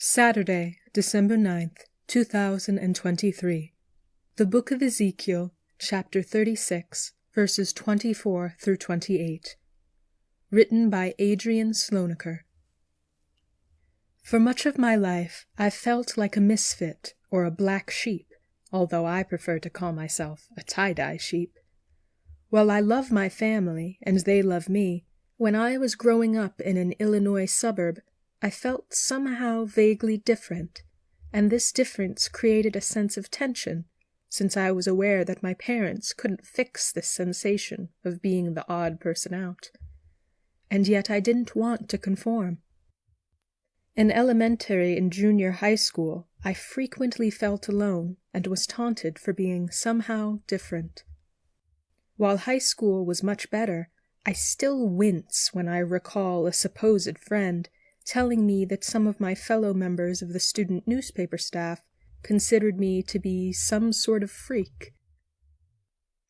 Saturday, December 9th, 2023. The Book of Ezekiel, chapter 36, verses 24 through 28. Written by Adrian Slonaker. For much of my life, I've felt like a misfit or a black sheep, although I prefer to call myself a tie-dye sheep. While I love my family and they love me, when I was growing up in an Illinois suburb, I felt somehow vaguely different, and this difference created a sense of tension, since I was aware that my parents couldn't fix this sensation of being the odd person out. And yet I didn't want to conform. In elementary and junior high school, I frequently felt alone and was taunted for being somehow different. While high school was much better, I still wince when I recall a supposed friend telling me that some of my fellow members of the student newspaper staff considered me to be some sort of freak.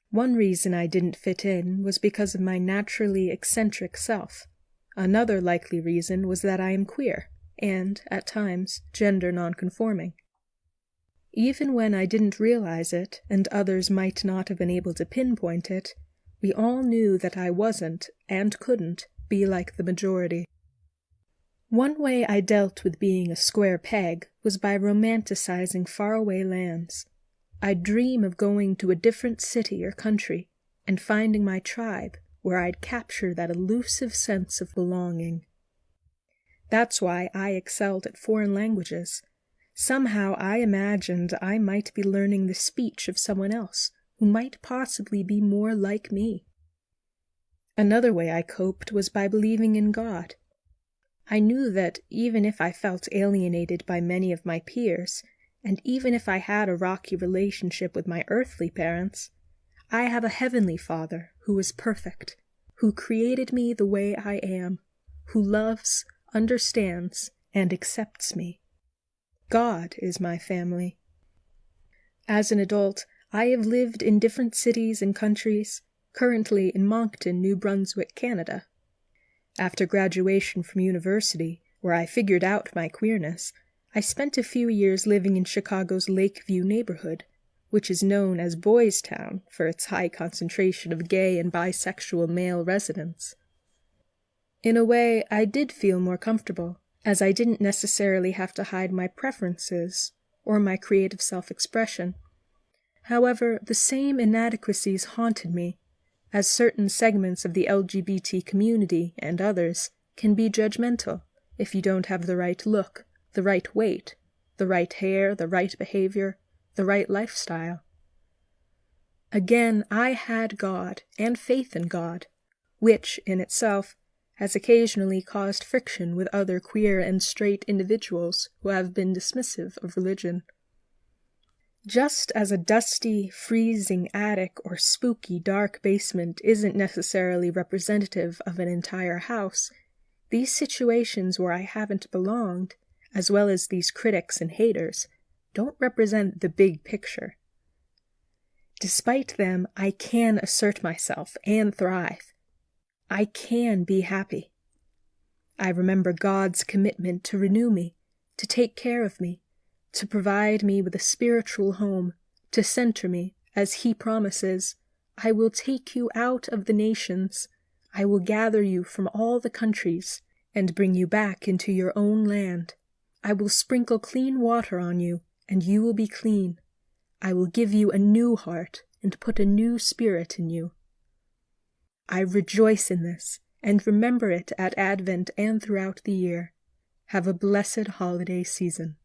One reason I didn't fit in was because of my naturally eccentric self. Another likely reason was that I am queer, and, at times, gender nonconforming. Even when I didn't realize it, and others might not have been able to pinpoint it, we all knew that I wasn't, and couldn't, be like the majority. One way I dealt with being a square peg was by romanticizing faraway lands. I'd dream of going to a different city or country and finding my tribe where I'd capture that elusive sense of belonging. That's why I excelled at foreign languages. Somehow I imagined I might be learning the speech of someone else who might possibly be more like me. Another way I coped was by believing in God. I knew that even if I felt alienated by many of my peers, and even if I had a rocky relationship with my earthly parents, I have a heavenly Father who is perfect, who created me the way I am, who loves, understands, and accepts me. God is my family. As an adult, I have lived in different cities and countries, currently in Moncton, New Brunswick, Canada. After graduation from university, where I figured out my queerness, I spent a few years living in Chicago's Lakeview neighborhood, which is known as Boys Town for its high concentration of gay and bisexual male residents. In a way, I did feel more comfortable, as I didn't necessarily have to hide my preferences or my creative self-expression. However, the same inadequacies haunted me, as certain segments of the LGBT community and others can be judgmental if you don't have the right look, the right weight, the right hair, the right behavior, the right lifestyle. Again, I had God and faith in God, which, in itself, has occasionally caused friction with other queer and straight individuals who have been dismissive of religion. Just as a dusty, freezing attic or spooky, dark basement isn't necessarily representative of an entire house, these situations where I haven't belonged, as well as these critics and haters, don't represent the big picture. Despite them, I can assert myself and thrive. I can be happy. I remember God's commitment to renew me, to take care of me, to provide me with a spiritual home, to center me, as He promises, I will take you out of the nations, I will gather you from all the countries, and bring you back into your own land. I will sprinkle clean water on you, and you will be clean. I will give you a new heart, and put a new spirit in you. I rejoice in this, and remember it at Advent and throughout the year. Have a blessed holiday season.